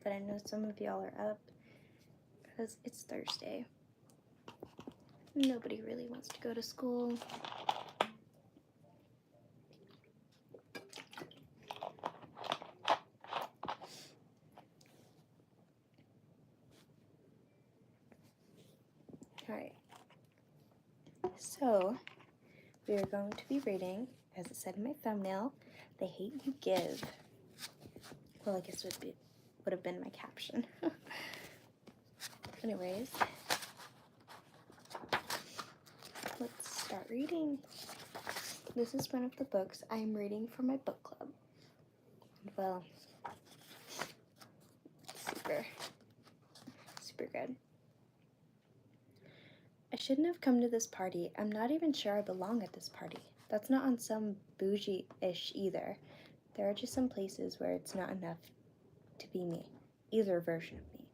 but I know some of y'all are up because it's Thursday. Nobody really wants to go to school. Alright, so we are going to be reading, as it said in my thumbnail, The Hate You Give. Well, I guess it would have been my caption. Anyways, let's start reading. This is one of the books I'm reading for my book club. Well, super good. I shouldn't have come to this party. I'm not even sure I belong at this party. That's not on some bougie-ish either. There are just some places where it's not enough to be me, either version of me.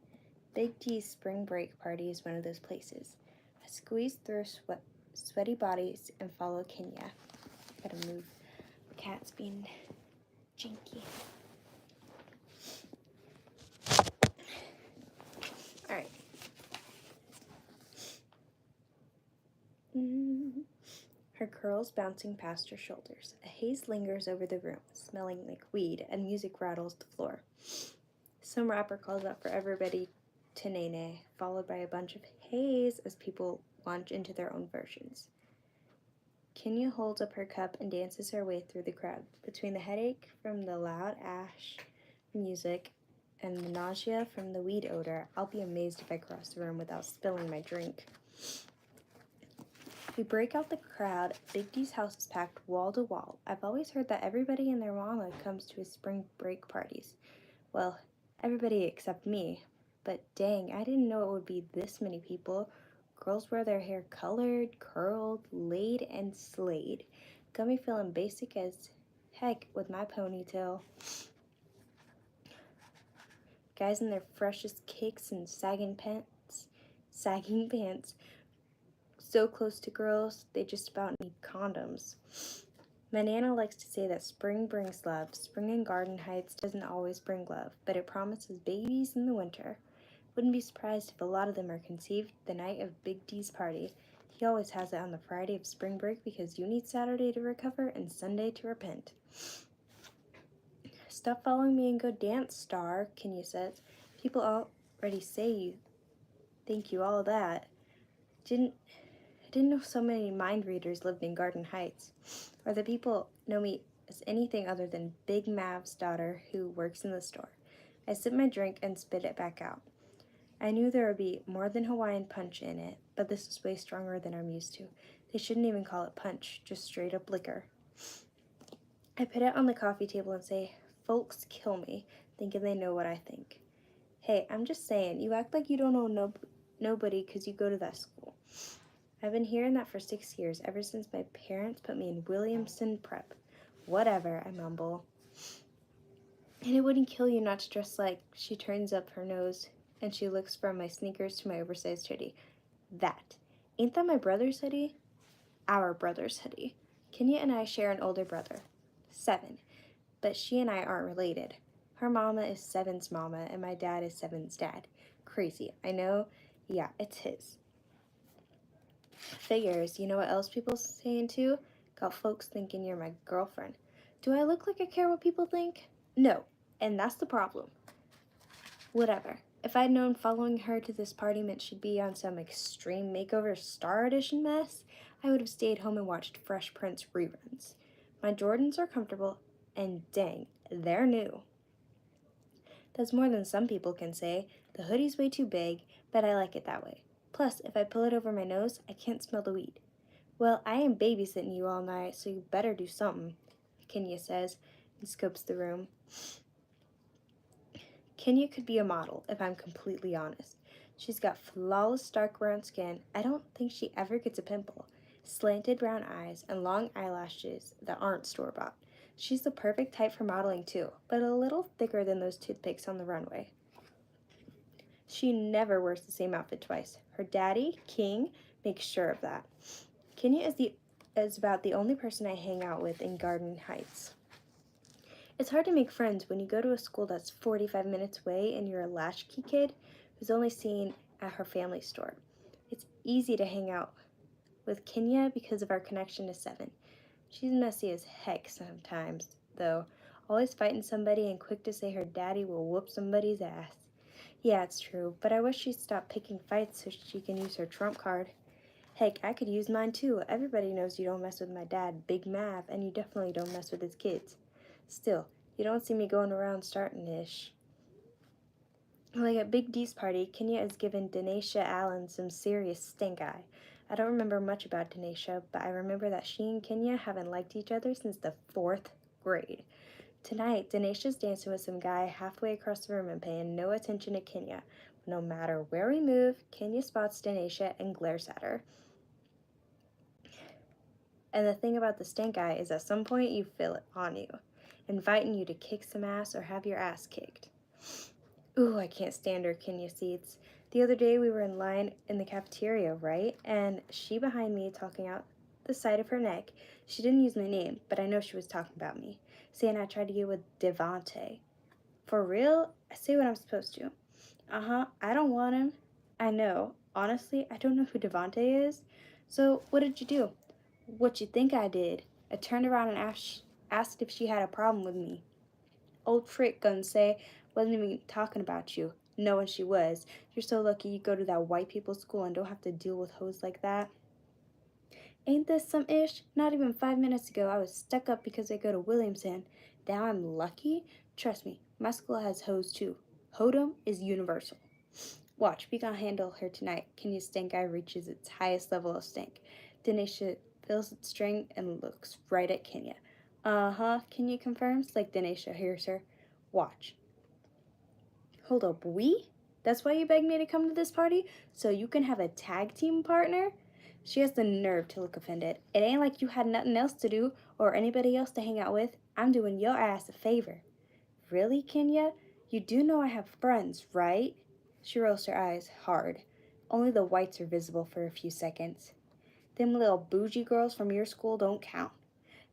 Big D's spring break party is one of those places. I squeeze through sweaty bodies and follow Kenya. Gotta move. The cat's being jinky. Alright. Her curls bouncing past her shoulders. A haze lingers over the room, smelling like weed, and music rattles the floor. Some rapper calls out for everybody to Nene, followed by a bunch of haze as people launch into their own versions. Kenya holds up her cup and dances her way through the crowd. Between the headache from the loud ash music and the nausea from the weed odor, I'll be amazed if I cross the room without spilling my drink. We break out the crowd. Big D's house is packed wall to wall. I've always heard that everybody and their mama comes to his spring break parties. Well, everybody except me. But dang, I didn't know it would be this many people. Girls wear their hair colored, curled, laid, and slayed. Got me feeling basic as heck with my ponytail. Guys in their freshest kicks and sagging pants. So close to girls, they just about need condoms. My Nana likes to say that spring brings love. Spring in Garden Heights doesn't always bring love, but it promises babies in the winter. Wouldn't be surprised if a lot of them are conceived the night of Big D's party. He always has it on the Friday of spring break because you need Saturday to recover and Sunday to repent. Stop following me and go dance, Star, Kenya says. People already say you think you all that. I didn't know so many mind readers lived in Garden Heights, or that people know me as anything other than Big Mav's daughter who works in the store. I sip my drink and spit it back out. I knew there would be more than Hawaiian punch in it, but this is way stronger than I'm used to. They shouldn't even call it punch, just straight up liquor. I put it on the coffee table and say, "Folks kill me," thinking they know what I think. Hey, I'm just saying, you act like you don't know nobody because you go to that school. I've been hearing that for 6 years, ever since my parents put me in Williamson Prep. Whatever, I mumble. And it wouldn't kill you not to dress like. She turns up her nose, and she looks from my sneakers to my oversized hoodie. That. Ain't that my brother's hoodie? Our brother's hoodie. Kenya and I share an older brother. 7. But she and I aren't related. Her mama is 7's mama, and my dad is 7's dad. Crazy, I know. Yeah, it's his. Figures. You know what else people saying too? Got folks thinking you're my girlfriend. Do I look like I care what people think? No, and that's the problem. Whatever. If I'd known following her to this party meant she'd be on some extreme makeover Star Edition mess, I would have stayed home and watched Fresh Prince reruns. My Jordans are comfortable, and dang, they're new. That's more than some people can say. The hoodie's way too big, but I like it that way. Plus, if I pull it over my nose, I can't smell the weed. Well, I ain't babysitting you all night, so you better do something, Kenya says, and scopes the room. Kenya could be a model, if I'm completely honest. She's got flawless dark brown skin. I don't think she ever gets a pimple. Slanted brown eyes and long eyelashes that aren't store-bought. She's the perfect type for modeling too, but a little thicker than those toothpicks on the runway. She never wears the same outfit twice. Her daddy, King, makes sure of that. Kenya is about the only person I hang out with in Garden Heights. It's hard to make friends when you go to a school that's 45 minutes away and you're a latchkey kid who's only seen at her family store. It's easy to hang out with Kenya because of our connection to Seven. She's messy as heck sometimes, though, always fighting somebody and quick to say her daddy will whoop somebody's ass. Yeah, it's true, but I wish she'd stop picking fights so she can use her trump card. Heck, I could use mine too. Everybody knows you don't mess with my dad, Big Mav, and you definitely don't mess with his kids. Still, you don't see me going around starting ish. Like at Big D's party, Kenya is giving Denisha Allen some serious stink eye. I don't remember much about Denisha, but I remember that she and Kenya haven't liked each other since the 4th grade. Tonight, Denisha's dancing with some guy halfway across the room and paying no attention to Kenya. No matter where we move, Kenya spots Denisha and glares at her. And the thing about the stink eye is at some point you feel it on you, inviting you to kick some ass or have your ass kicked. Ooh, I can't stand her, Kenya seats. The other day we were in line in the cafeteria, right? And she behind me talking out the side of her neck. She didn't use my name, but I know she was talking about me, saying I tried to get with Devante. For real? I say what I'm supposed to. Uh-huh, I don't want him. I know. Honestly, I don't know who Devante is. So, what did you do? What you think I did? I turned around and asked if she had a problem with me. Old Frick gonna say, wasn't even talking about you, knowing she was. You're so lucky you go to that white people's school and don't have to deal with hoes like that. Ain't this some ish? Not even 5 minutes ago I was stuck up because I go to Williamson. Now I'm lucky? Trust me, my school has hoes too. Hodom is universal. Watch, we gonna handle her tonight. Kenya's stink eye reaches its highest level of stink. Denisha feels its strength and looks right at Kenya. Uh-huh, Kenya confirms, like Denisha hears her. Watch. Hold up, we? That's why you begged me to come to this party? So you can have a tag team partner? She has the nerve to look offended. It ain't like you had nothing else to do or anybody else to hang out with. I'm doing your ass a favor. Really, Kenya? You do know I have friends, right? She rolls her eyes hard. Only the whites are visible for a few seconds. Them little bougie girls from your school don't count.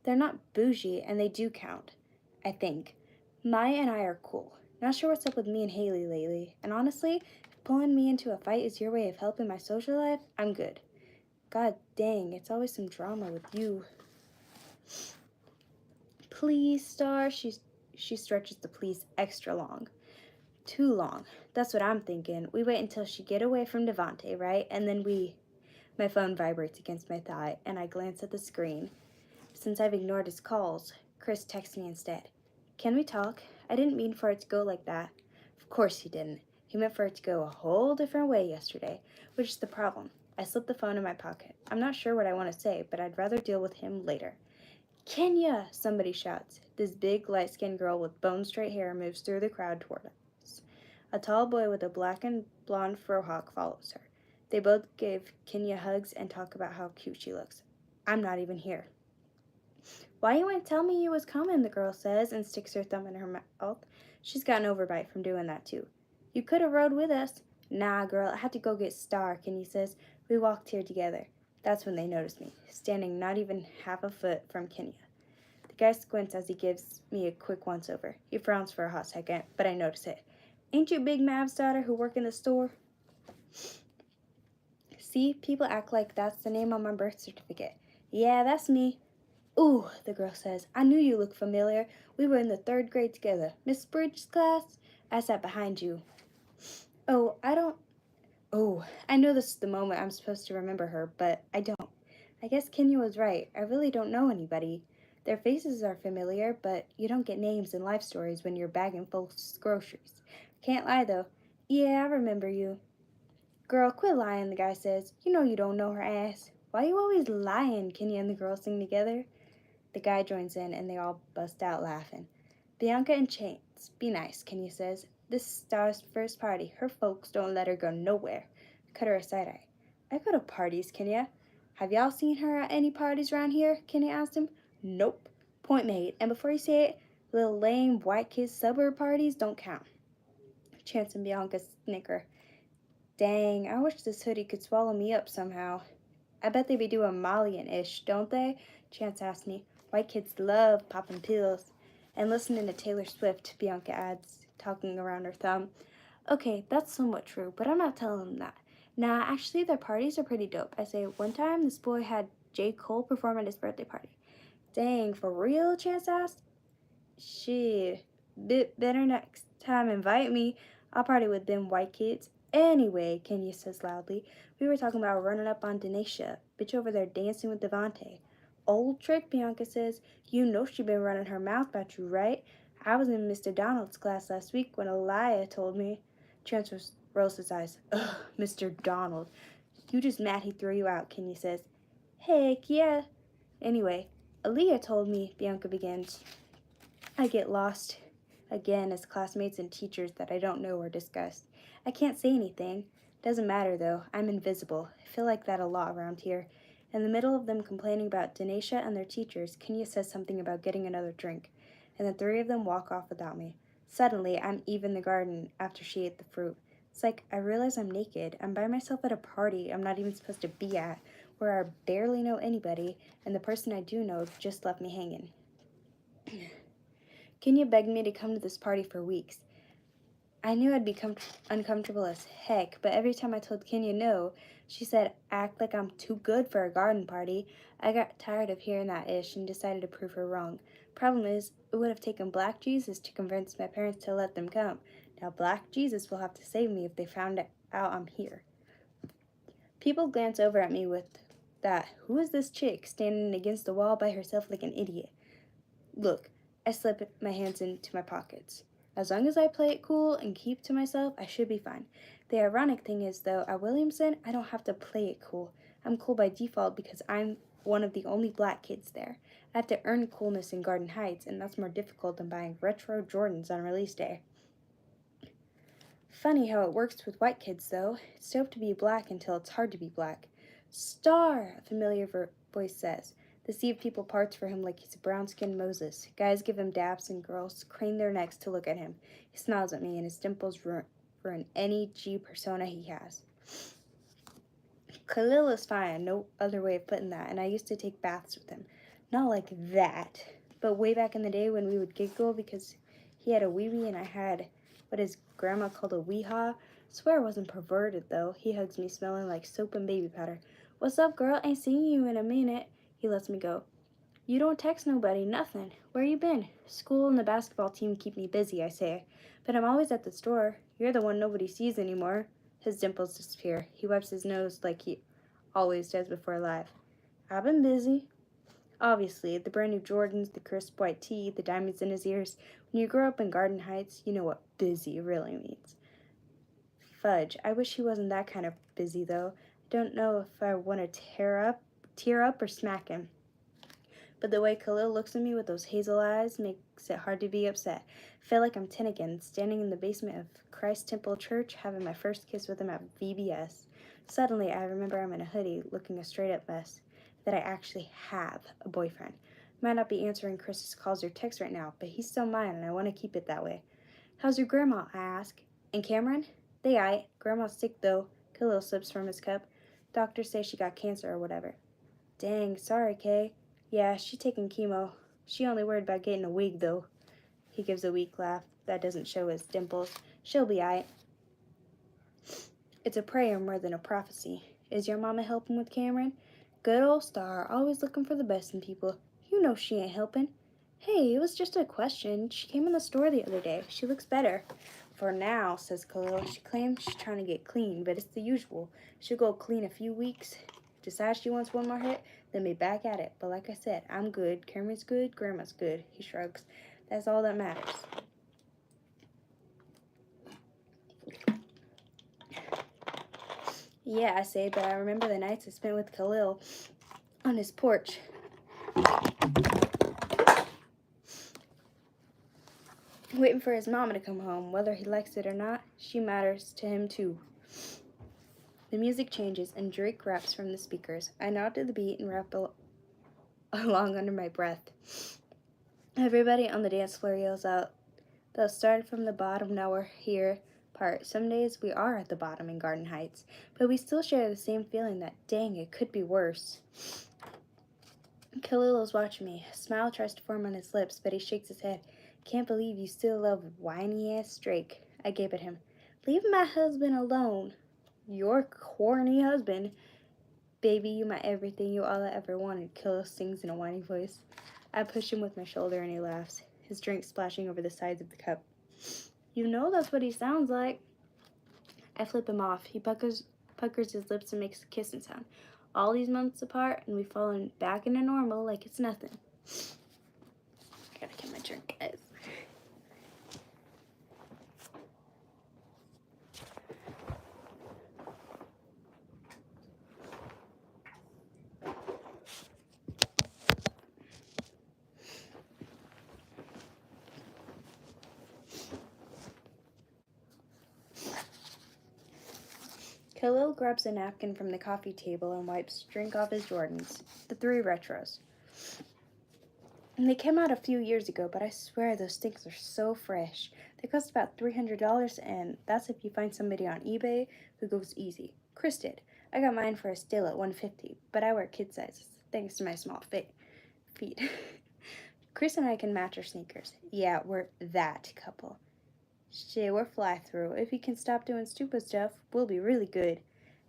They're not bougie, and they do count, I think. Maya and I are cool. Not sure what's up with me and Haley lately, and honestly, if pulling me into a fight is your way of helping my social life, I'm good. God dang, it's always some drama with you. Please, Star. She stretches the please extra long. Too long. That's what I'm thinking. We wait until she get away from Devante, right? And then we... My phone vibrates against my thigh, and I glance at the screen. Since I've ignored his calls, Chris texts me instead. Can we talk? I didn't mean for it to go like that. Of course he didn't. He meant for it to go a whole different way yesterday, which is the problem. I slipped the phone in my pocket. I'm not sure what I want to say, but I'd rather deal with him later. Kenya! Somebody shouts. This big, light-skinned girl with bone-straight hair moves through the crowd toward us. A tall boy with a black and blonde frohawk follows her. They both give Kenya hugs and talk about how cute she looks. I'm not even here. Why you ain't tell me you was coming, the girl says, and sticks her thumb in her mouth. She's got an overbite from doing that, too. You could have rode with us. Nah, girl, I had to go get Star, Kenny says. We walked here together. That's when they notice me, standing not even half a foot from Kenya. The guy squints as he gives me a quick once-over. He frowns for a hot second, but I notice it. Ain't you Big Mav's daughter who work in the store? See, people act like that's the name on my birth certificate. Yeah, that's me. Ooh, the girl says, I knew you looked familiar. We were in the 3rd grade together. Miss Bridges' class? I sat behind you. Oh, I know this is the moment I'm supposed to remember her, but I don't. I guess Kenya was right. I really don't know anybody. Their faces are familiar, but you don't get names and life stories when you're bagging folks' groceries. Can't lie, though. Yeah, I remember you. Girl, quit lying, the guy says. You know you don't know her ass. Why you always lying? Kenya and the girl sing together. The guy joins in, and they all bust out laughing. Bianca and Chance, be nice, Kenya says. This is Star's first party. Her folks don't let her go nowhere. Cut her a side-eye. I go to parties, Kenya. Have y'all seen her at any parties around here? Kenya asked him. Nope. Point made. And before you say it, little lame white kids suburb parties don't count. Chance and Bianca snicker. Dang, I wish this hoodie could swallow me up somehow. I bet they be doing Molly and ish, don't they? Chance asked me. White kids love popping pills. And listening to Taylor Swift, Bianca adds, talking around her thumb. Okay, that's somewhat true, but I'm not telling them that. Nah, actually, their parties are pretty dope. I say, one time this boy had J. Cole perform at his birthday party. Dang, for real? Chance asked. Shit, better next time invite me. I'll party with them white kids. Anyway, Kenya says loudly, we were talking about running up on Denisha, bitch over there dancing with Devante. Old trick, Bianca says. You know she been running her mouth about you, right? I was in Mr. Donald's class last week when Elia told me. Chance rolls his eyes. Ugh, Mr. Donald. You just mad he threw you out, Kenya says. Heck yeah. Anyway, Aaliyah told me, Bianca begins. I get lost again as classmates and teachers that I don't know are discussed. I can't say anything. Doesn't matter though, I'm invisible. I feel like that a lot around here. In the middle of them complaining about Denisha and their teachers, Kenya says something about getting another drink, and the three of them walk off without me. Suddenly, I'm Eve in the garden after she ate the fruit. It's like I realize I'm naked. I'm by myself at a party I'm not even supposed to be at, where I barely know anybody, and the person I do know just left me hanging. Kenya begged me to come to this party for weeks. I knew I'd be uncomfortable as heck, but every time I told Kenya no, she said, act like I'm too good for a garden party. I got tired of hearing that ish and decided to prove her wrong. Problem is, it would have taken Black Jesus to convince my parents to let them come. Now Black Jesus will have to save me if they found out I'm here. People glance over at me with that, who is this chick standing against the wall by herself like an idiot? Look, I slip my hands into my pockets. As long as I play it cool and keep to myself, I should be fine. The ironic thing is, though, at Williamson, I don't have to play it cool. I'm cool by default because I'm one of the only black kids there. I have to earn coolness in Garden Heights, and that's more difficult than buying retro Jordans on release day. Funny how it works with white kids, though. It's dope to be black until it's hard to be black. Star, a familiar voice says. The sea of people parts for him like he's a brown-skinned Moses. Guys give him daps and girls crane their necks to look at him. He smiles at me and his dimples ruin any G persona he has. Khalil is fine, no other way of putting that, and I used to take baths with him. Not like that, but way back in the day when we would giggle because he had a wee-wee and I had what his grandma called a wee-haw. Swear I wasn't perverted, though. He hugs me smelling like soap and baby powder. What's up, girl? Ain't seen you in a minute. He lets me go. You don't text nobody, nothing. Where you been? School and the basketball team keep me busy, I say. But I'm always at the store. You're the one nobody sees anymore. His dimples disappear. He wipes his nose like he always does before live. I've been busy. Obviously, the brand new Jordans, the crisp white tee, the diamonds in his ears. When you grow up in Garden Heights, you know what busy really means. Fudge, I wish he wasn't that kind of busy, though. I don't know if I want to tear up or smack him. But the way Khalil looks at me with those hazel eyes makes it hard to be upset. I feel like I'm 10 again, standing in the basement of Christ Temple Church, having my first kiss with him at VBS. Suddenly, I remember I'm in a hoodie, looking a straight-up mess, that I actually have a boyfriend. Might not be answering Chris's calls or texts right now, but he's still mine, and I want to keep it that way. How's your grandma? I ask. And Cameron? They aight. Grandma's sick, though. Khalil sips from his cup. Doctors say she got cancer or whatever. Dang, sorry, Kay. Yeah, she taking chemo. She only worried about getting a wig, though. He gives a weak laugh that doesn't show his dimples. She'll be aight. It's a prayer more than a prophecy. Is your mama helping with Cameron? Good old Star, always looking for the best in people. You know she ain't helping. Hey, it was just a question. She came in the store the other day. She looks better. For now, says Khalil. She claims she's trying to get clean, but it's the usual. She'll go clean a few weeks, decide she wants one more hit, then be back at it. But like I said, I'm good. Cameron's good. Grandma's good. He shrugs. That's all that matters. Yeah, I say, but I remember the nights I spent with Khalil on his porch. Waiting for his mama to come home. Whether he likes it or not, she matters to him too. The music changes and Drake raps from the speakers. I nod to the beat and rap along under my breath. Everybody on the dance floor yells out, they'll start from the bottom, now we're here part. Some days we are at the bottom in Garden Heights, but we still share the same feeling that, dang, it could be worse. Khalil is watching me. A smile tries to form on his lips, but he shakes his head. Can't believe you still love whiny-ass Drake, I gaped at him. Leave my husband alone. Your corny husband. Baby, you my everything, you all I ever wanted, Kilo sings in a whiny voice. I push him with my shoulder and he laughs, his drink splashing over the sides of the cup. You know that's what he sounds like. I flip him off. He puckers his lips and makes a kissing sound. All these months apart, and we've fallen back into normal like it's nothing. I gotta get my drink, guys. Khalil grabs a napkin from the coffee table and wipes drink off his Jordans, the 3 retros. And they came out a few years ago, but I swear those things are so fresh. They cost about $300, and that's if you find somebody on eBay who goes easy. Chris did. I got mine for a steal at $150, but I wear kid sizes, thanks to my small feet. Chris and I can match our sneakers. Yeah, we're that couple. Shit, we're fly through. If he can stop doing stupid stuff, we'll be really good.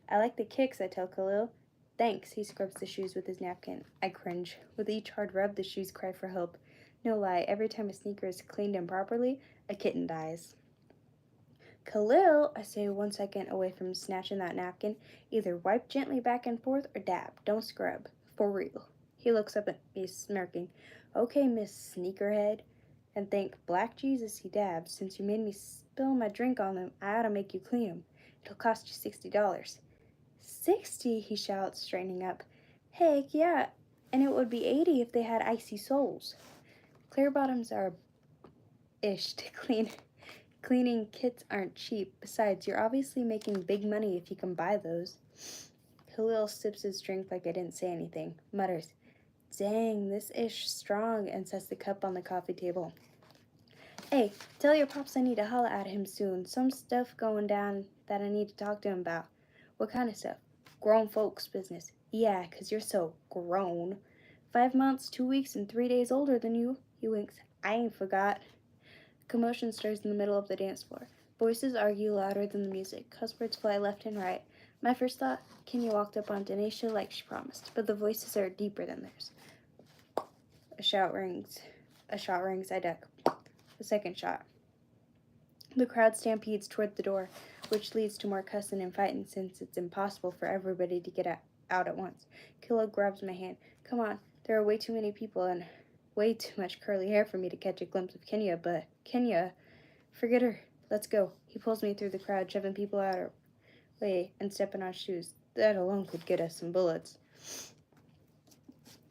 I like the kicks, I tell Khalil. Thanks, he scrubs the shoes with his napkin. I cringe. With each hard rub, the shoes cry for help. No lie, every time a sneaker is cleaned improperly, a kitten dies. Khalil, I say 1 second away from snatching that napkin, either wipe gently back and forth or dab. Don't scrub. For real. He looks up at me, smirking. Okay, Miss Sneakerhead. And thank Black Jesus he dabs. Since you made me spill my drink on them, I ought to make you clean them. It'll cost you $60. 60, he shouts, straightening up. Heck yeah, and it would be 80 if they had icy soles. Clear bottoms are ish to clean. Cleaning kits aren't cheap. Besides, you're obviously making big money if you can buy those. Khalil sips his drink like I didn't say anything, mutters, dang, this ish strong, and sets the cup on the coffee table. Hey, tell your pops I need to holla at him soon. Some stuff going down that I need to talk to him about. What kind of stuff? Grown folks business. Yeah, 'cause you're so grown. 5 months, 2 weeks, and 3 days older than you. He winks. I ain't forgot. Commotion stirs in the middle of the dance floor. Voices argue louder than the music. Cuss words fly left and right. My first thought, Kenya walked up on Denisha like she promised, but the voices are deeper than theirs. A shot rings. I duck. The second shot. The crowd stampedes toward the door, which leads to more cussing and fighting since it's impossible for everybody to get out at once. Kilo grabs my hand. Come on, there are way too many people and way too much curly hair for me to catch a glimpse of Kenya, but Kenya, forget her. Let's go. He pulls me through the crowd, shoving people out our way and stepping on shoes. That alone could get us some bullets.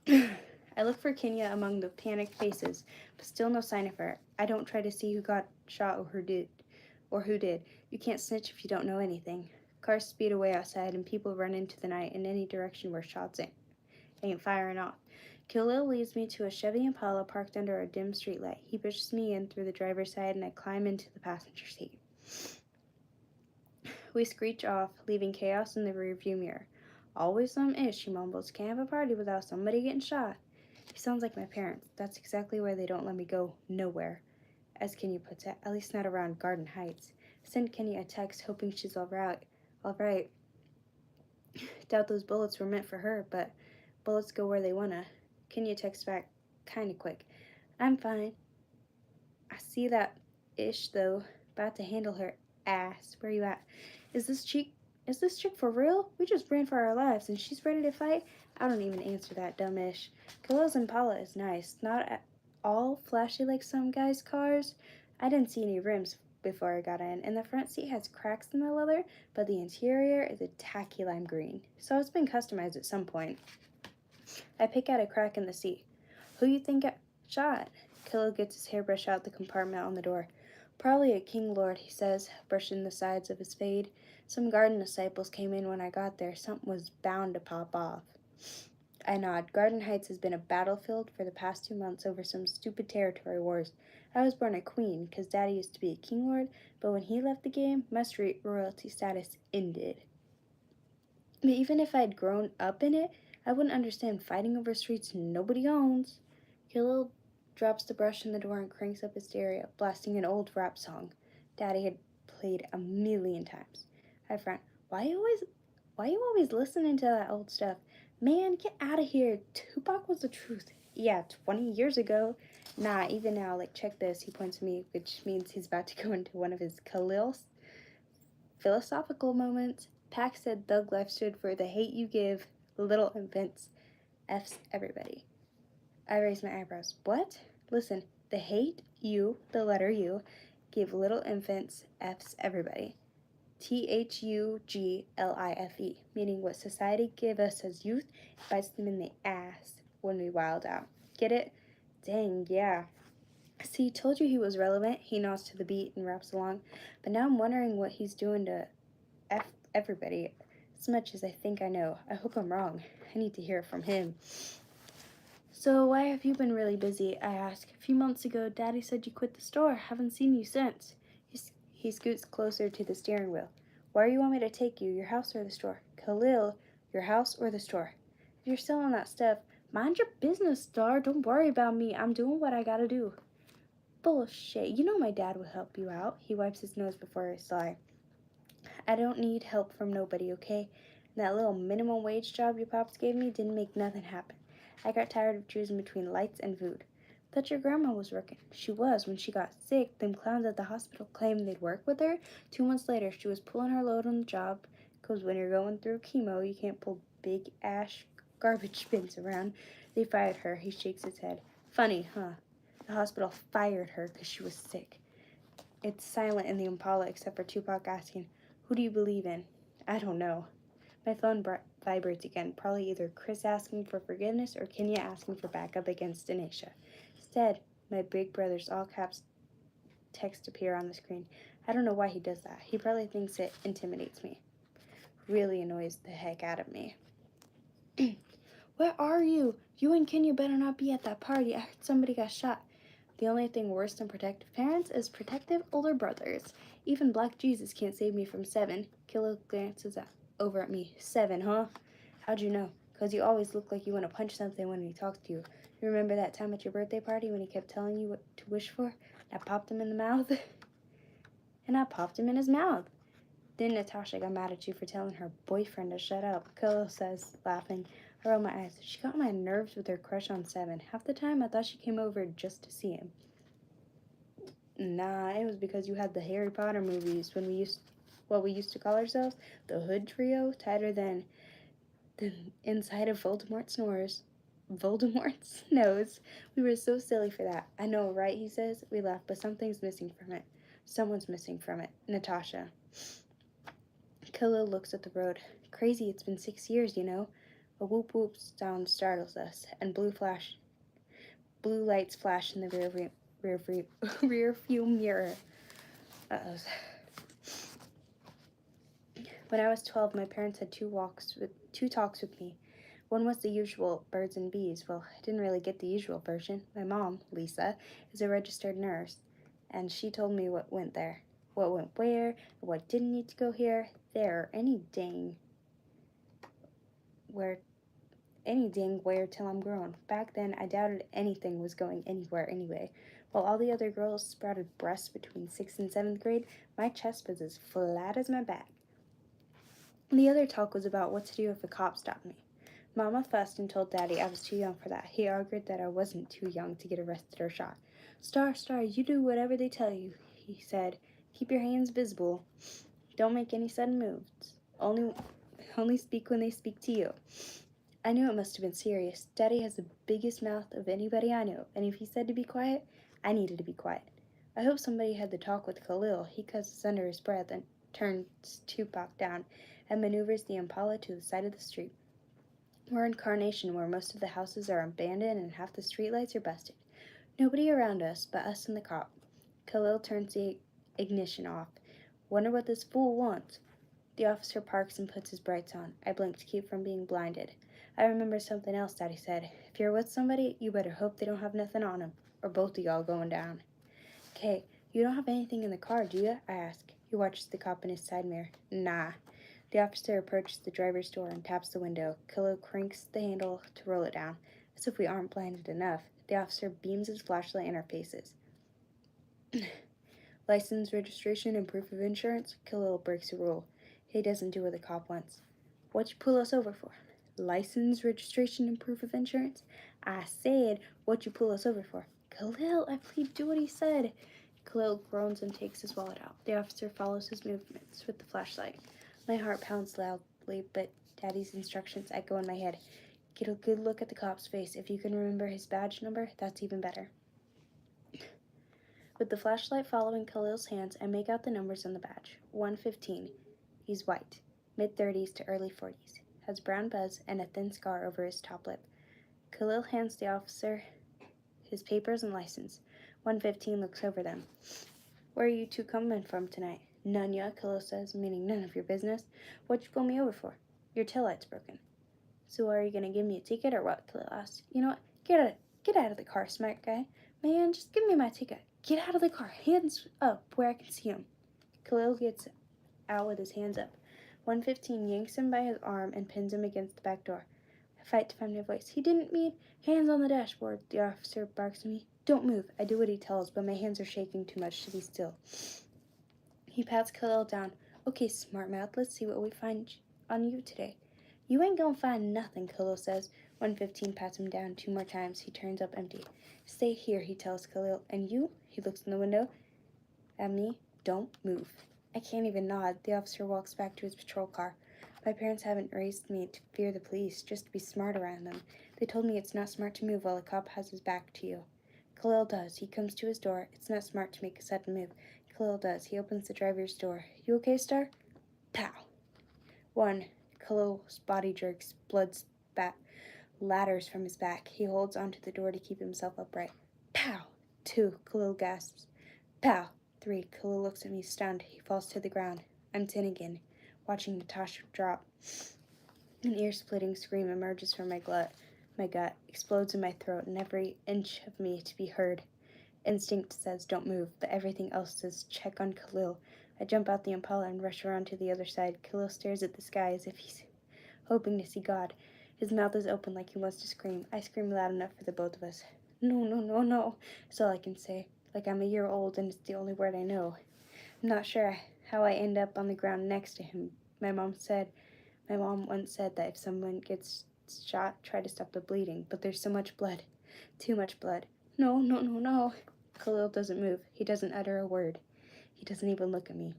I look for Kenya among the panicked faces, but still no sign of her. I don't try to see who got shot or who did. You can't snitch if you don't know anything. Cars speed away outside and people run into the night in any direction where shots ain't firing off. Khalil leads me to a Chevy Impala parked under a dim streetlight. He pushes me in through the driver's side and I climb into the passenger seat. We screech off, leaving chaos in the rearview mirror. Always some ish, he mumbles. Can't have a party without somebody getting shot. He sounds like my parents. That's exactly why they don't let me go nowhere, as Kenya puts it, at least not around Garden Heights. Send Kenya a text hoping she's all right. Doubt those bullets were meant for her, but bullets go where they wanna. Kenya texts back kinda quick. I'm fine. I see that ish though. About to handle her ass. Where you at? Is this chick for real? We just ran for our lives and she's ready to fight? I don't even answer that dumb-ish. Khalil's Impala is nice. Not at all flashy like some guys' cars. I didn't see any rims before I got in, and the front seat has cracks in the leather, but the interior is a tacky lime green, so it's been customized at some point. I pick out a crack in the seat. Who you think got shot? Khalil gets his hairbrush out the compartment on the door. Probably a king lord, he says, brushing the sides of his fade. Some garden disciples came in when I got there. Something was bound to pop off. I nod. Garden Heights has been a battlefield for the past 2 months over some stupid territory wars. I was born a queen because Daddy used to be a king lord, but when he left the game, my street royalty status ended. But even if I'd grown up in it, I wouldn't understand fighting over streets nobody owns. Khalil drops the brush on the door and cranks up his stereo, blasting an old rap song Daddy had played a million times. Hi, friend. Why you always listening to that old stuff? Man, get out of here. Tupac was the truth. Yeah, 20 years ago. Nah, even now, like, check this. He points to me, which means he's about to go into one of his Khalil's philosophical moments. Pac said thug life stood for the hate you give little infants, F's everybody. I raised my eyebrows. What? Listen, the hate you, the letter U, give little infants, F's everybody. THUGLIFE, meaning what society gave us as youth bites them in the ass when we wild out. Get it? Dang, yeah. See, told you he was relevant. He nods to the beat and raps along. But now I'm wondering what he's doing to F everybody. As much as I think I know. I hope I'm wrong. I need to hear from him. So why have you been really busy? I ask. A few months ago, Daddy said you quit the store. Haven't seen you since. He scoots closer to the steering wheel. Where do you want me to take you? Your house or the store? Khalil, your house or the store? If you're still on that stuff, mind your business, Star. Don't worry about me. I'm doing what I gotta do. Bullshit. You know my dad will help you out. He wipes his nose before he sigh. I don't need help from nobody, okay? That little minimum wage job your pops gave me didn't make nothing happen. I got tired of choosing between lights and food. Thought your grandma was working. She was. When she got sick, them clowns at the hospital claimed they'd work with her. 2 months later, she was pulling her load on the job, 'cause when you're going through chemo, you can't pull big ash garbage bins around. They fired her. He shakes his head. Funny, huh? The hospital fired her 'cause she was sick. It's silent in the Impala except for Tupac asking, who do you believe in? I don't know. My phone vibrates again, probably either Chris asking for forgiveness or Kenya asking for backup against Denisha. Instead, my big brother's all caps text appear on the screen. I don't know why he does that. He probably thinks it intimidates me. Really annoys the heck out of me. Where are you? You and Kenya better not be at that party. I heard somebody got shot. The only thing worse than protective parents is protective older brothers. Even Black Jesus can't save me from 7. Kilo glances over at me. 7, huh? How'd you know? 'Cause you always look like you want to punch something when he talks to you. You remember that time at your birthday party when he kept telling you what to wish for? And I popped him in the mouth? And I popped him in his mouth. Then Natasha got mad at you for telling her boyfriend to shut up, Kilo says, laughing. I roll my eyes. She got on my nerves with her crush on 7. Half the time I thought she came over just to see him. Nah, it was because you had the Harry Potter movies when we used to call ourselves the Hood Trio, tighter than the inside of Voldemort's nose. We were so silly for that. I know, right? He says. We laugh, but something's missing from it. Someone's missing from it. Natasha. Kilo looks at the road. Crazy, it's been 6 years, you know. A whoop whoop sound startles us, and blue lights flash in the rear view mirror. When I was 12, my parents had two talks with me. One was the usual birds and bees. Well, I didn't really get the usual version. My mom, Lisa, is a registered nurse, and she told me what went there, what went where, and what didn't need to go here, there, or any dang where till I'm grown. Back then, I doubted anything was going anywhere anyway. While all the other girls sprouted breasts between 6th and 7th grade, my chest was as flat as my back. The other talk was about what to do if a cop stopped me. Mama fussed and told Daddy I was too young for that. He argued that I wasn't too young to get arrested or shot. Star, you do whatever they tell you, he said. Keep your hands visible. Don't make any sudden moves. Only speak when they speak to you. I knew it must have been serious. Daddy has the biggest mouth of anybody I know, and if he said to be quiet, I needed to be quiet. I hope somebody had the talk with Khalil. He cusses under his breath and turns Tupac down and maneuvers the Impala to the side of the street. We're in Carnation, where most of the houses are abandoned and half the streetlights are busted. Nobody around us but us and the cop. Khalil turns the ignition off. Wonder what this fool wants. The officer parks and puts his brights on. I blink to keep from being blinded. I remember something else Daddy said. If you're with somebody, you better hope they don't have nothing on them, or both of y'all going down. Okay, you don't have anything in the car, do you? I ask. He watches the cop in his side mirror. Nah. The officer approaches the driver's door and taps the window. Kilo cranks the handle to roll it down, as if we aren't blinded enough. The officer beams his flashlight in our faces. License, registration, and proof of insurance? Khalil breaks a rule. He doesn't do what the cop wants. What'd you pull us over for? License, registration, and proof of insurance? I said, what'd you pull us over for? Khalil, I plead, do what he said. Khalil groans and takes his wallet out. The officer follows his movements with the flashlight. My heart pounds loudly, but Daddy's instructions echo in my head. Get a good look at the cop's face. If you can remember his badge number, that's even better. With the flashlight following Khalil's hands, I make out the numbers on the badge. 115. He's white, mid-30s to early 40s. Has brown buzz and a thin scar over his top lip. Khalil hands the officer his papers and license. 115 looks over them. Where are you two coming from tonight? None ya, Khalil says, meaning none of your business. What'd you pull me over for? Your taillight's broken. So are you going to give me a ticket or what? Khalil asked. You know what? Get out of the car, smart guy. Man, just give me my ticket. Get out of the car. Hands up where I can see him. Khalil gets out with his hands up. 115 yanks him by his arm and pins him against the back door. I fight to find my voice. He didn't mean hands on the dashboard, the officer barks at me. Don't move. I do what he tells, but my hands are shaking too much to be still. He pats Khalil down. Okay, smart mouth, let's see what we find on you today. You ain't gonna find nothing, Khalil says. 115 pats him down 2 more times. He turns up empty. Stay here, he tells Khalil. And you? He looks in the window at me. Don't move. I can't even nod. The officer walks back to his patrol car. My parents haven't raised me to fear the police, just to be smart around them. They told me it's not smart to move while a cop has his back to you. Khalil does. He comes to his door. It's not smart to make a sudden move. Khalil does. He opens the driver's door. You okay, Star? Pow. 1. Khalil's body jerks. Blood ladders from his back. He holds onto the door to keep himself upright. Pow. 2. Khalil gasps. Pow. 3. Khalil looks at me stunned. He falls to the ground. I'm 10 again, watching Natasha drop. An ear-splitting scream emerges from my gut. My gut explodes in my throat, and every inch of me to be heard. Instinct says don't move, but everything else says check on Khalil. I jump out the Impala and rush around to the other side. Khalil stares at the sky as if he's hoping to see God. His mouth is open like he wants to scream. I scream loud enough for the both of us. No, no, no, no. That's all I can say. Like I'm a year old and it's the only word I know. I'm not sure how I end up on the ground next to him. My mom once said that if someone gets shot, try to stop the bleeding. But there's so much blood. Too much blood. No, no, no, no. Khalil doesn't move. He doesn't utter a word. He doesn't even look at me.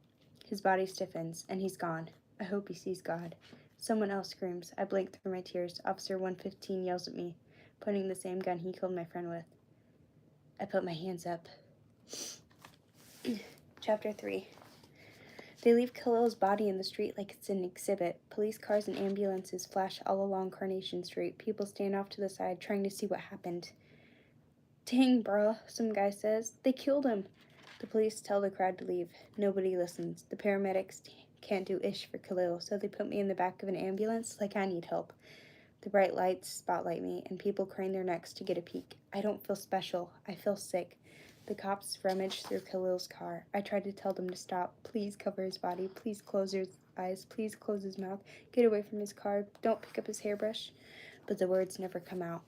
His body stiffens, and he's gone. I hope he sees God. Someone else screams. I blink through my tears. Officer 115 yells at me, pointing the same gun he killed my friend with. I put my hands up. Chapter 3. They leave Khalil's body in the street like it's an exhibit. Police cars and ambulances flash all along Carnation Street. People stand off to the side, trying to see what happened. Dang, bruh, some guy says. They killed him. The police tell the crowd to leave. Nobody listens. The paramedics can't do ish for Khalil, so they put me in the back of an ambulance like I need help. The bright lights spotlight me, and people crane their necks to get a peek. I don't feel special. I feel sick. The cops rummage through Khalil's car. I tried to tell them to stop. Please cover his body. Please close his eyes. Please close his mouth. Get away from his car. Don't pick up his hairbrush. But the words never come out.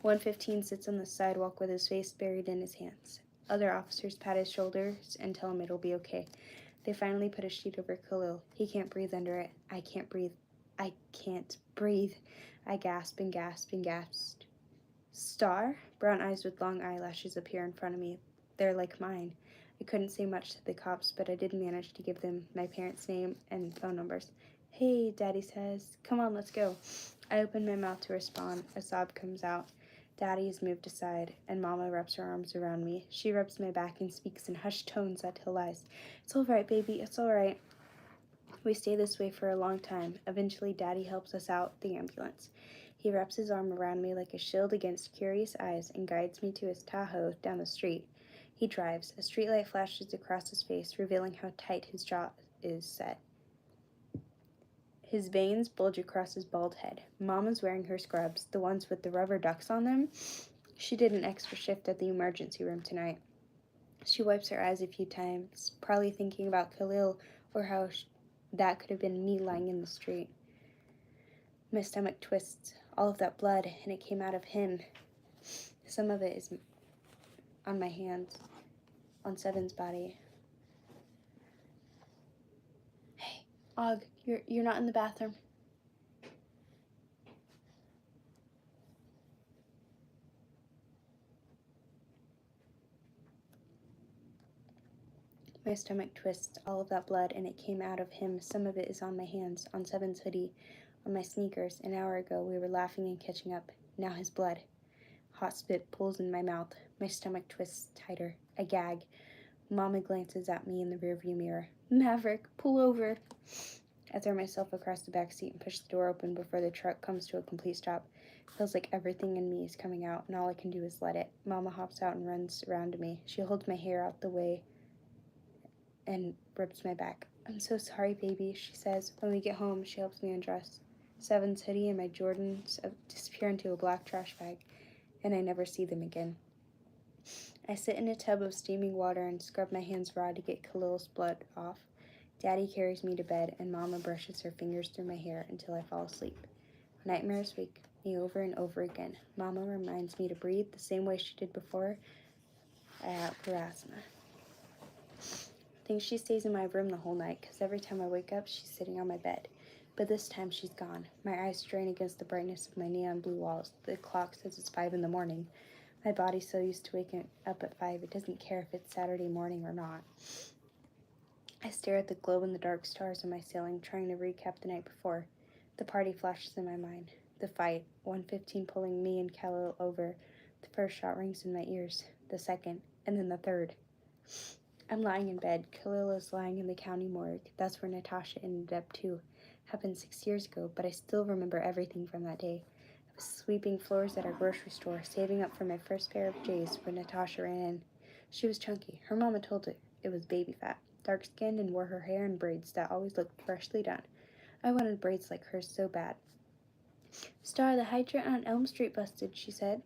115 sits on the sidewalk with his face buried in his hands. Other officers pat his shoulders and tell him it'll be okay. They finally put a sheet over Khalil. He can't breathe under it. I can't breathe. I can't breathe. I gasp and gasp and gasp. Star? Brown eyes with long eyelashes appear in front of me. They're like mine. I couldn't say much to the cops, but I did manage to give them my parents' name and phone numbers. Hey, Daddy says. Come on, let's go. I open my mouth to respond. A sob comes out. Daddy is moved aside, and Mama wraps her arms around me. She rubs my back and speaks in hushed tones that tell lies. It's all right, baby. It's all right. We stay this way for a long time. Eventually, Daddy helps us out the ambulance. He wraps his arm around me like a shield against curious eyes and guides me to his Tahoe down the street. He drives. A streetlight flashes across his face, revealing how tight his jaw is set. His veins bulge across his bald head. Mama's wearing her scrubs, the ones with the rubber ducks on them. She did an extra shift at the emergency room tonight. She wipes her eyes a few times, probably thinking about Khalil or how that could have been me lying in the street. My stomach twists. All of that blood, and it came out of him. Some of it is on my hands, on Seven's body. Hey, Og, you're not in the bathroom. My stomach twists, all of that blood, and it came out of him. Some of it is on my hands, on Seven's hoodie, on my sneakers. An hour ago, we were laughing and catching up. Now his blood. Hot spit pulls in my mouth. My stomach twists tighter. I gag. Mama glances at me in the rearview mirror. Maverick, pull over. I throw myself across the back seat and push the door open before the truck comes to a complete stop. It feels like everything in me is coming out, and all I can do is let it. Mama hops out and runs around to me. She holds my hair out the way and rubs my back. I'm so sorry, baby, she says. When we get home, she helps me undress. Seven's hoodie and my Jordans disappear into a black trash bag, and I never see them again. I sit in a tub of steaming water and scrub my hands raw to get Khalil's blood off. Daddy carries me to bed, and Mama brushes her fingers through my hair until I fall asleep. Nightmares wake me over and over again. Mama reminds me to breathe the same way she did before I outgrew asthma. I think she stays in my room the whole night, because every time I wake up, she's sitting on my bed. But this time she's gone. My eyes strain against the brightness of my neon blue walls. The clock says it's 5 in the morning. My body's so used to waking up at 5, it doesn't care if it's Saturday morning or not. I stare at the glow-in-the-dark stars on my ceiling, trying to recap the night before. The party flashes in my mind. The fight, 115 pulling me and Khalil over. The first shot rings in my ears. The second, and then the third. I'm lying in bed. Khalil is lying in the county morgue. That's where Natasha ended up too. Happened 6 years ago, but I still remember everything from that day. I was sweeping floors at our grocery store, saving up for my first pair of J's when Natasha ran in. She was chunky. Her mama told her it was baby fat. Dark-skinned and wore her hair in braids that always looked freshly done. I wanted braids like hers so bad. Star, the hydrant on Elm Street busted, she said.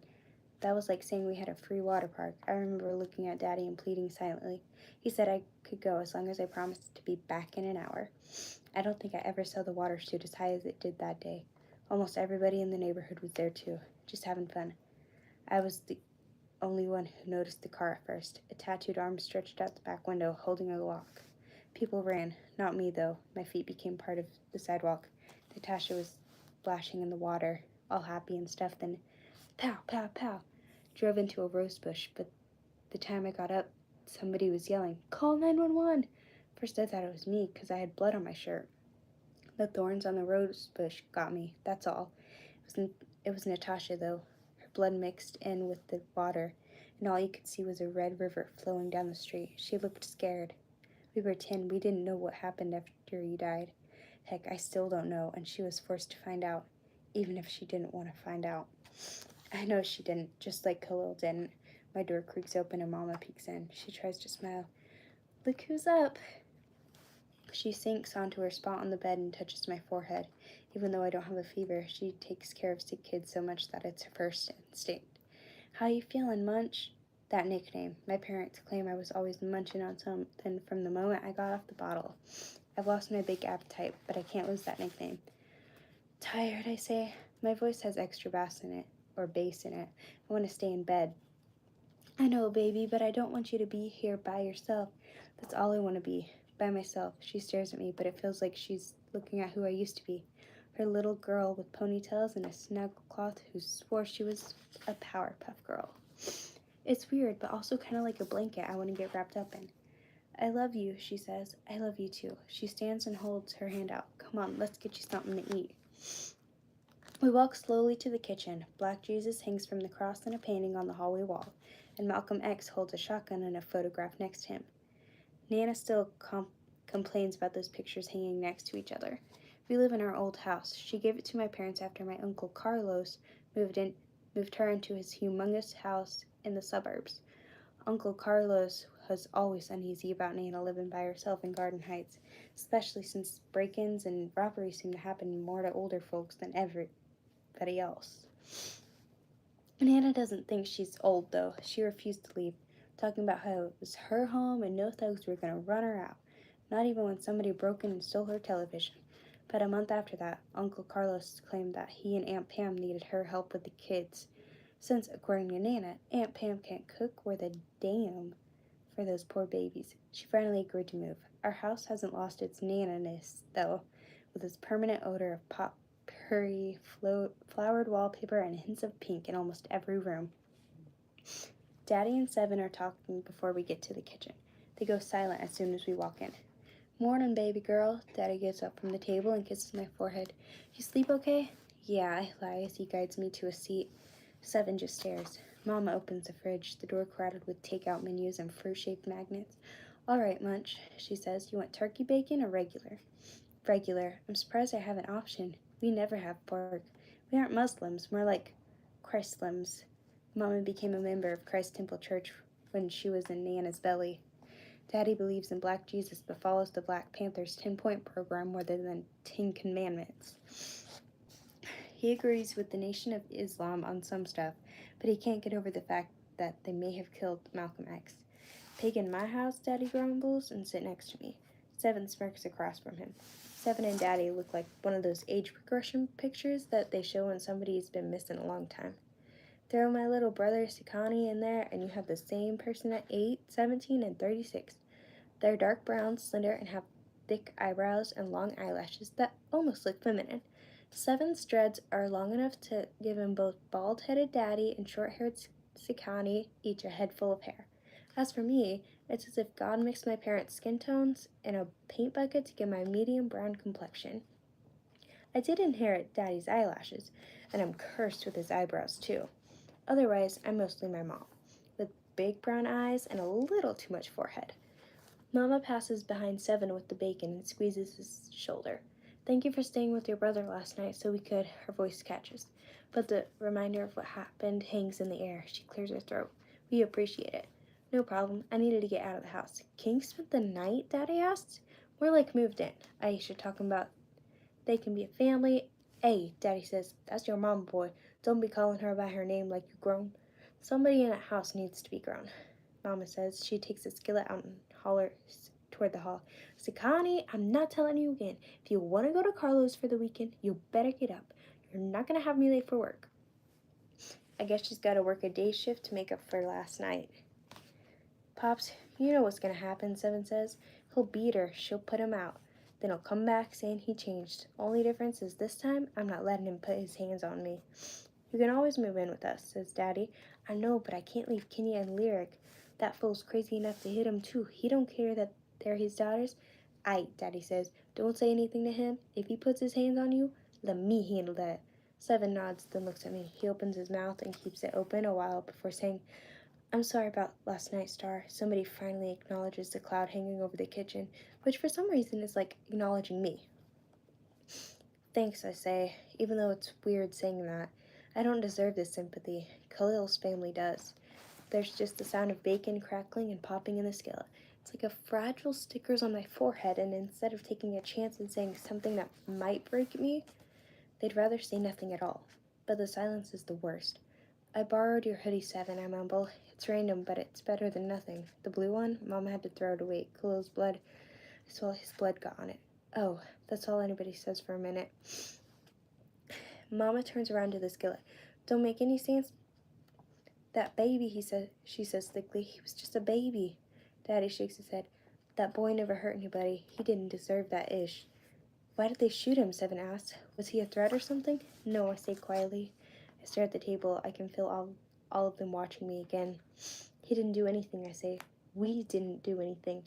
That was like saying we had a free water park. I remember looking at Daddy and pleading silently. He said I could go as long as I promised to be back in an hour. I don't think I ever saw the water shoot as high as it did that day. Almost everybody in the neighborhood was there too, just having fun. I was the only one who noticed the car at first. A tattooed arm stretched out the back window, holding a lock. People ran. Not me, though. My feet became part of the sidewalk. Natasha was splashing in the water, all happy and stuff, then pow, pow, pow. Drove into a rose bush, but the time I got up, somebody was yelling, "Call 911!" First I thought it was me, because I had blood on my shirt. The thorns on the rose bush got me, that's all. It was Natasha, though. Her blood mixed in with the water, and all you could see was a red river flowing down the street. She looked scared. We were 10. We didn't know what happened after you died. Heck, I still don't know, and she was forced to find out, even if she didn't want to find out. I know she didn't, just like Khalil didn't. My door creaks open and Mama peeks in. She tries to smile. Look who's up. She sinks onto her spot on the bed and touches my forehead. Even though I don't have a fever, she takes care of sick kids so much that it's her first instinct. How you feeling, Munch? That nickname. My parents claim I was always munching on something from the moment I got off the bottle. I've lost my big appetite, but I can't lose that nickname. Tired, I say. My voice has extra bass in it, or bass in it. I want to stay in bed. I know, baby, but I don't want you to be here by yourself. That's all I want to be, by myself. She stares at me, but it feels like she's looking at who I used to be. Her little girl with ponytails and a snuggle cloth who swore she was a Powerpuff Girl. It's weird, but also kind of like a blanket I want to get wrapped up in. I love you, she says. I love you too. She stands and holds her hand out. Come on, let's get you something to eat. We walk slowly to the kitchen. Black Jesus hangs from the cross in a painting on the hallway wall, and Malcolm X holds a shotgun and a photograph next to him. Nana still complains about those pictures hanging next to each other. We live in our old house. She gave it to my parents after my Uncle Carlos moved her into his humongous house in the suburbs. Uncle Carlos was always uneasy about Nana living by herself in Garden Heights, especially since break-ins and robberies seem to happen more to older folks than everybody else. Nana doesn't think she's old, though. She refused to leave, talking about how it was her home and no thugs were going to run her out, not even when somebody broke in and stole her television. But a month after that, Uncle Carlos claimed that he and Aunt Pam needed her help with the kids, since, according to Nana, Aunt Pam can't cook worth a damn for those poor babies. She finally agreed to move. Our house hasn't lost its Nana-ness, though, with its permanent odor of potpourri, flowered wallpaper, and hints of pink in almost every room. Daddy and Seven are talking before we get to the kitchen. They go silent as soon as we walk in. Morning, baby girl. Daddy gets up from the table and kisses my forehead. You sleep okay? Yeah, I lie as he guides me to a seat. Seven just stares. Mama opens the fridge, the door crowded with takeout menus and fruit-shaped magnets. All right, Munch, she says. You want turkey bacon or regular? Regular. I'm surprised I have an option. We never have pork. We aren't Muslims. We're like Christlims. Mama became a member of Christ Temple Church when she was in Nana's belly. Daddy believes in Black Jesus but follows the Black Panthers' 10-point program more than 10 commandments. He agrees with the Nation of Islam on some stuff, but he can't get over the fact that they may have killed Malcolm X. Pig in my house, Daddy grumbles and sit next to me. Seven smirks across from him. Seven and Daddy look like one of those age progression pictures that they show when somebody's been missing a long time. Throw my little brother Sikani in there and you have the same person at 8, 17, and 36. They're dark brown, slender, and have thick eyebrows and long eyelashes that almost look feminine. Seven's dreads are long enough to give him both bald-headed Daddy and short-haired Sikani, each a head full of hair. As for me, it's as if God mixed my parents' skin tones in a paint bucket to give my medium brown complexion. I did inherit Daddy's eyelashes, and I'm cursed with his eyebrows too. Otherwise, I'm mostly my mom, with big brown eyes and a little too much forehead. Mama passes behind Seven with the bacon and squeezes his shoulder. Thank you for staying with your brother last night so we could, her voice catches. But the reminder of what happened hangs in the air. She clears her throat. We appreciate it. No problem. I needed to get out of the house. Can you spend the night? Daddy asked. We're like moved in. Aisha talking about they can be a family. Hey, Daddy says, that's your mama, boy. Don't be calling her by her name like you grown. Somebody in that house needs to be grown. Mama says. She takes a skillet out and hollers toward the hall. Sakani, I'm not telling you again. If you want to go to Carlo's for the weekend, you better get up. You're not going to have me late for work. I guess she's got to work a day shift to make up for last night. Pops, you know what's going to happen, Seven says. He'll beat her. She'll put him out. Then he'll come back saying he changed. Only difference is this time, I'm not letting him put his hands on me. You can always move in with us, says Daddy. I know, but I can't leave Kenya and Lyric. That fool's crazy enough to hit him, too. He don't care that they're his daughters. Aight, Daddy says. Don't say anything to him. If he puts his hands on you, let me handle that. Seven nods, then looks at me. He opens his mouth and keeps it open a while before saying, I'm sorry about last night, Star. Somebody finally acknowledges the cloud hanging over the kitchen, which for some reason is like acknowledging me. Thanks, I say, even though it's weird saying that. I don't deserve this sympathy. Khalil's family does. There's just the sound of bacon crackling and popping in the skillet. It's like a fragile stickers on my forehead, and instead of taking a chance and saying something that might break me, they'd rather say nothing at all. But the silence is the worst. I borrowed your hoodie, Seven, I mumble. It's random, but it's better than nothing. The blue one? Mama had to throw it away. Khalil's blood. I saw his blood got on it. Oh, that's all anybody says for a minute. Mama turns around to the skillet. Don't make any sense. That baby, she says thickly. He was just a baby. Daddy shakes his head. That boy never hurt anybody. He didn't deserve that ish. Why did they shoot him? Seven asked. Was he a threat or something? No, I say quietly. I stare at the table. I can feel all of them watching me again. He didn't do anything, I say. We didn't do anything.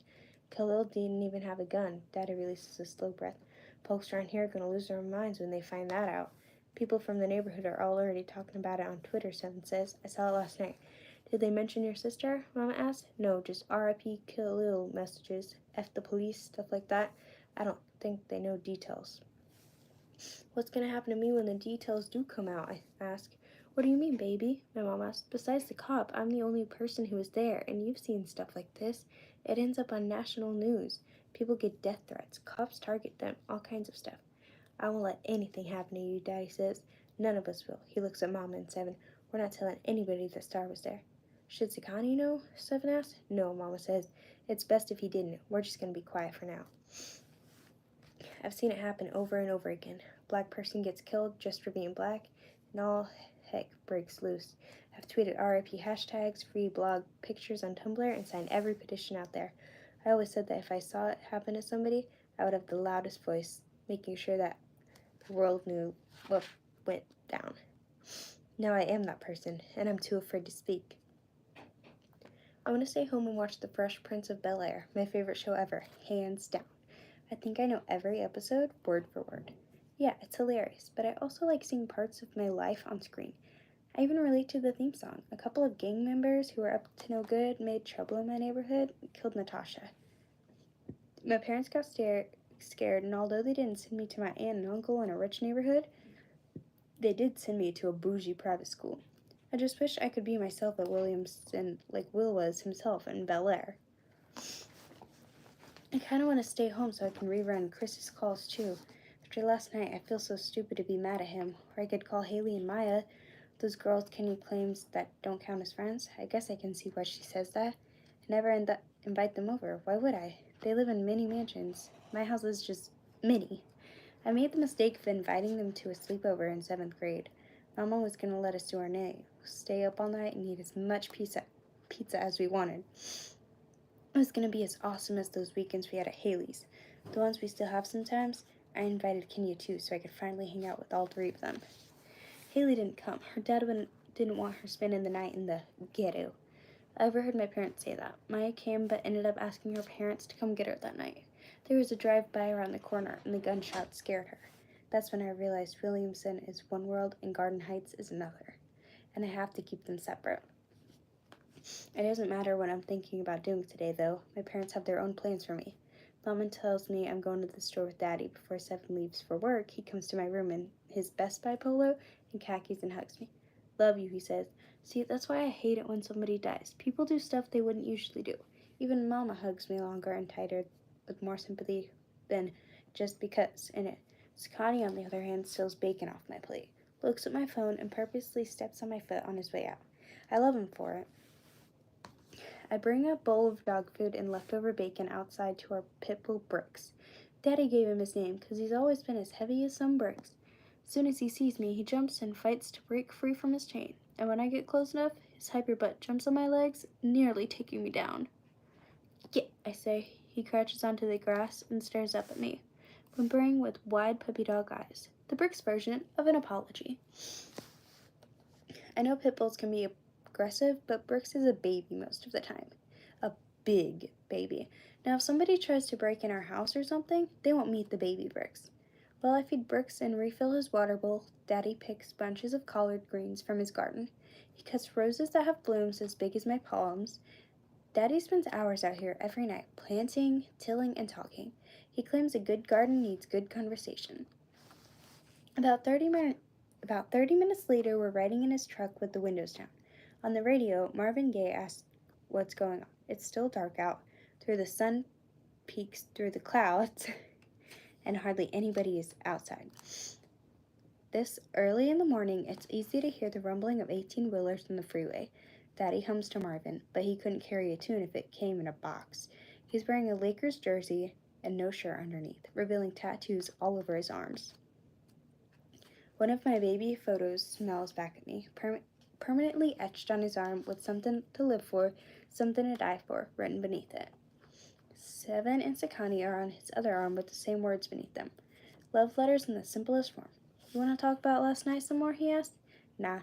Khalil didn't even have a gun. Daddy releases a slow breath. Folks around here are going to lose their minds when they find that out. People from the neighborhood are already talking about it on Twitter, Seven says. I saw it last night. Did they mention your sister? Mama asked. No, just R.I.P. Khalil messages. F the police, stuff like that. I don't think they know details. What's going to happen to me when the details do come out? I ask. What do you mean, baby? My mom asked. Besides the cop, I'm the only person who was there, and you've seen stuff like this. It ends up on national news. People get death threats. Cops target them. All kinds of stuff. I won't let anything happen to you, Daddy says. None of us will. He looks at Mama and Seven. We're not telling anybody that Star was there. Should Sakani know? Seven asks. No, Mama says. It's best if he didn't. We're just going to be quiet for now. I've seen it happen over and over again. A black person gets killed just for being black, and all heck breaks loose. I've tweeted RIP hashtags, free blog pictures on Tumblr, and signed every petition out there. I always said that if I saw it happen to somebody, I would have the loudest voice, making sure that the world knew what went down. Now I am that person, and I'm too afraid to speak. I want to stay home and watch The Fresh Prince of Bel-Air, my favorite show ever, hands down. I think I know every episode, word for word. Yeah, it's hilarious, but I also like seeing parts of my life on screen. I even relate to the theme song. A couple of gang members who were up to no good made trouble in my neighborhood and killed Natasha. My parents got scared, and although they didn't send me to my aunt and uncle in a rich neighborhood, they did send me to a bougie private school. I just wish I could be myself at Williamson like Will was himself in Bel-Air. I kind of want to stay home so I can rerun Chris's calls too. After last night, I feel so stupid to be mad at him. Or I could call Haley and Maya, those girls Kenny claims that don't count as friends. I guess I can see why she says that. I never invite them over. Why would I? They live in mini mansions. My house is just mini. I made the mistake of inviting them to a sleepover in 7th grade. Mama was going to let us do our nails, stay up all night and eat as much pizza as we wanted. It was going to be as awesome as those weekends we had at Haley's, the ones we still have sometimes. I invited Kenya too, so I could finally hang out with all 3 of them. Haley didn't come. Her dad didn't want her spending the night in the ghetto. I overheard my parents say that. Maya came, but ended up asking her parents to come get her that night. There was a drive-by around the corner, and the gunshots scared her. That's when I realized Williamson is one world and Garden Heights is another, and I have to keep them separate. It doesn't matter what I'm thinking about doing today, though. My parents have their own plans for me. Mama tells me I'm going to the store with Daddy. Before Seven leaves for work, he comes to my room in his Best Buy polo and khakis and hugs me. Love you, he says. See, that's why I hate it when somebody dies. People do stuff they wouldn't usually do. Even Mama hugs me longer and tighter with more sympathy than just because in it. Scotty, on the other hand, steals bacon off my plate, looks at my phone, and purposely steps on my foot on his way out. I love him for it. I bring a bowl of dog food and leftover bacon outside to our pit bull Brooks. Daddy gave him his name because he's always been as heavy as some bricks. As soon as he sees me, he jumps and fights to break free from his chain. And when I get close enough, his hyper butt jumps on my legs, nearly taking me down. Yeah, I say. He crouches onto the grass and stares up at me, whimpering with wide puppy dog eyes. The Brooks version of an apology. I know pit bulls can be aggressive, but Brooks is a baby most of the time. A big baby. Now, if somebody tries to break in our house or something, they won't meet the baby Brooks. While I feed Brooks and refill his water bowl, Daddy picks bunches of collard greens from his garden. He cuts roses that have blooms as big as my palms. Daddy spends hours out here every night, planting, tilling, and talking. He claims a good garden needs good conversation. About 30 minutes later, we're riding in his truck with the windows down. On the radio, Marvin Gaye asks what's going on. It's still dark out. The sun peeks through the clouds, and hardly anybody is outside. This early in the morning, it's easy to hear the rumbling of 18-wheelers on the freeway. Daddy hums to Marvin, but he couldn't carry a tune if it came in a box. He's wearing a Lakers jersey and no shirt underneath, revealing tattoos all over his arms. One of my baby photos smiles back at me, permanently etched on his arm with something to live for, something to die for, written beneath it. Seven and Sakani are on his other arm with the same words beneath them. Love letters in the simplest form. You want to talk about last night some more, he asked. Nah,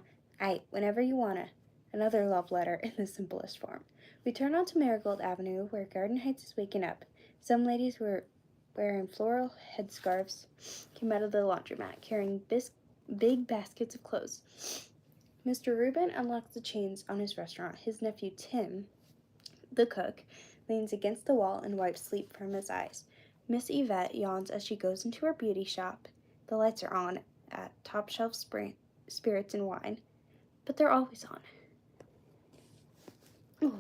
whenever you wanna. Another love letter in the simplest form. We turn onto Marigold Avenue, where Garden Heights is waking up. Some ladies were wearing floral headscarves came out of the laundromat, carrying big baskets of clothes. Mr. Rubin unlocks the chains on his restaurant. His nephew Tim, the cook, leans against the wall and wipes sleep from his eyes. Miss Yvette yawns as she goes into her beauty shop. The lights are on at Top Shelf Spirits and Wine, but they're always on. Ooh.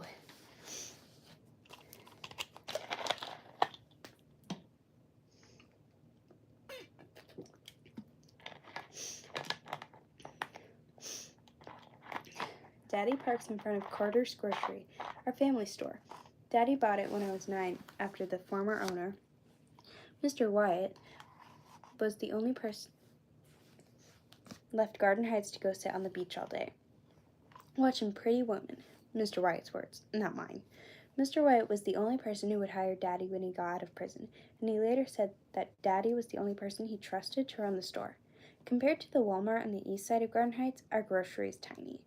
Daddy parks in front of Carter's Grocery, our family store. Daddy bought it when I was 9 after the former owner, Mr. Wyatt, was the only person left Garden Heights to go sit on the beach all day. Watching Pretty Woman. Mr. White's words, not mine. Mr. White was the only person who would hire Daddy when he got out of prison, and he later said that Daddy was the only person he trusted to run the store. Compared to the Walmart on the east side of Garden Heights, our grocery is tiny.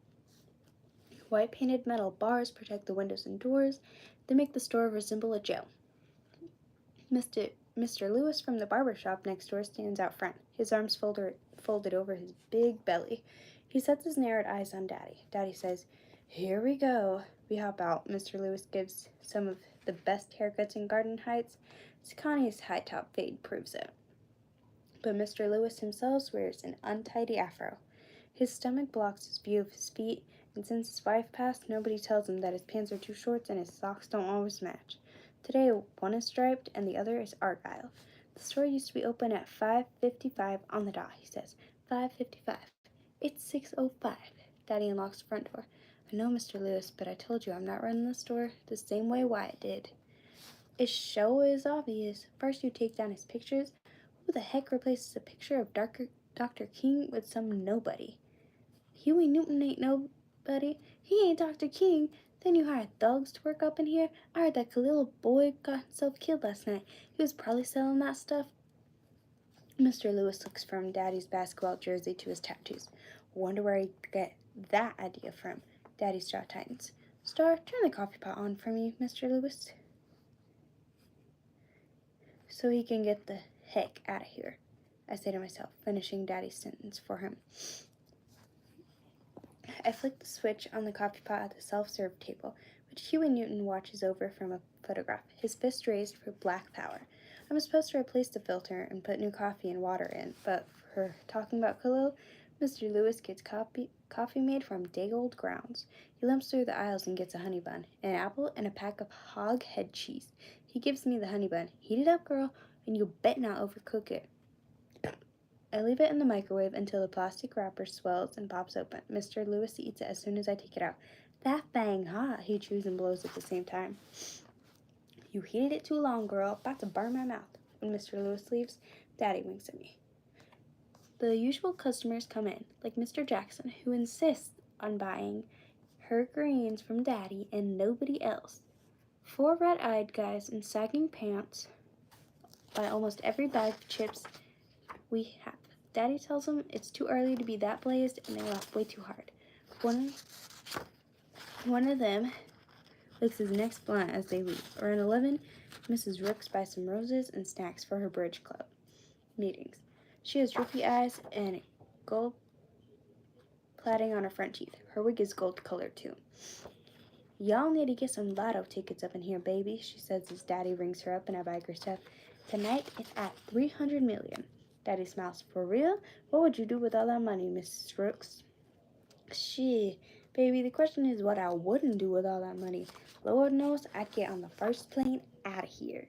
White painted metal bars protect the windows and doors. They make the store resemble a jail. Mr. Lewis from the barber shop next door stands out front, his arms folded over his big belly. He sets his narrowed eyes on Daddy. Daddy says, "Here we go." We hop out. Mr. Lewis gives some of the best haircuts in Garden Heights. Connie's high top fade proves it. But Mr. Lewis himself wears an untidy afro. His stomach blocks his view of his feet, and since his wife passed, nobody tells him that his pants are too short and his socks don't always match. Today, one is striped and the other is argyle. The store used to be open at 5:55 on the dot, he says. 5:55. It's 6:05. Daddy unlocks the front door. I know, Mr. Lewis, but I told you I'm not running the store the same way Wyatt did. It sure is obvious. First you take down his pictures. Who the heck replaces a picture of Dr. King with some nobody? Huey Newton ain't nobody. He ain't Dr. King. Then you hire thugs to work up in here. I heard that Khalil boy got himself killed last night. He was probably selling that stuff. Mr. Lewis looks from Daddy's basketball jersey to his tattoos. Wonder where he get that idea from. Daddy's jaw tightens. Star, turn the coffee pot on for me, Mr. Lewis, so he can get the heck out of here, I say to myself, finishing Daddy's sentence for him. I flick the switch on the coffee pot at the self-serve table, which Huey Newton watches over from a photograph, his fist raised for black power. I'm supposed to replace the filter and put new coffee and water in, but for talking about Khalil, Mr. Lewis gets coffee made from day old grounds. He limps through the aisles and gets a honey bun, an apple, and a pack of hog head cheese. He gives me the honey bun. Heat it up, girl, and you bet not overcook it. I leave it in the microwave until the plastic wrapper swells and pops open. Mr. Lewis eats it as soon as I take it out. That bang hot, he chews and blows at the same time. You heated it too long, girl. About to burn my mouth. When Mr. Lewis leaves, Daddy winks at me. The usual customers come in, like Mr. Jackson, who insists on buying her greens from Daddy and nobody else. 4 red-eyed guys in sagging pants buy almost every bag of chips we have. Daddy tells them it's too early to be that blazed and they laugh way too hard. One of them licks his next blunt as they leave. Around 11, Mrs. Rooks buys some roses and snacks for her bridge club meetings. She has droopy eyes and gold plating on her front teeth. Her wig is gold colored too. Y'all need to get some lotto tickets up in here, baby, she says as Daddy rings her up and I bag her stuff. Tonight it's at 300 million. Daddy smiles. For real? What would you do with all that money, Mrs. Rooks? Shit, baby, the question is what I wouldn't do with all that money. Lord knows I'd get on the first plane out of here.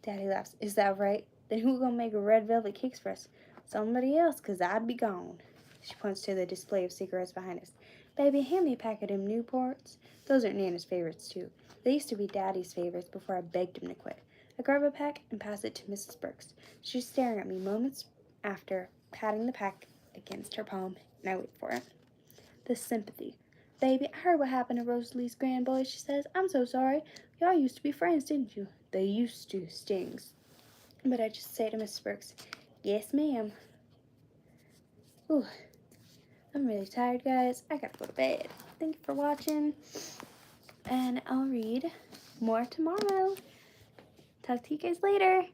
Daddy laughs. Is that right? Then who gonna make red velvet cakes for us? Somebody else, 'cause I'd be gone. She points to the display of cigarettes behind us. Baby, hand me a pack of them Newports. Those are Nana's favorites, too. They used to be Daddy's favorites before I begged him to quit. I grab a pack and pass it to Mrs. Burks. She's staring at me moments after, patting the pack against her palm, and I wait for it. The sympathy. Baby, I heard what happened to Rosalie's grandboy, she says. I'm so sorry. Y'all used to be friends, didn't you? They used to, stings. But I just say to Mrs. Burks, yes, ma'am. Ooh, I'm really tired, guys. I gotta go to bed. Thank you for watching, and I'll read more tomorrow. Talk to you guys later.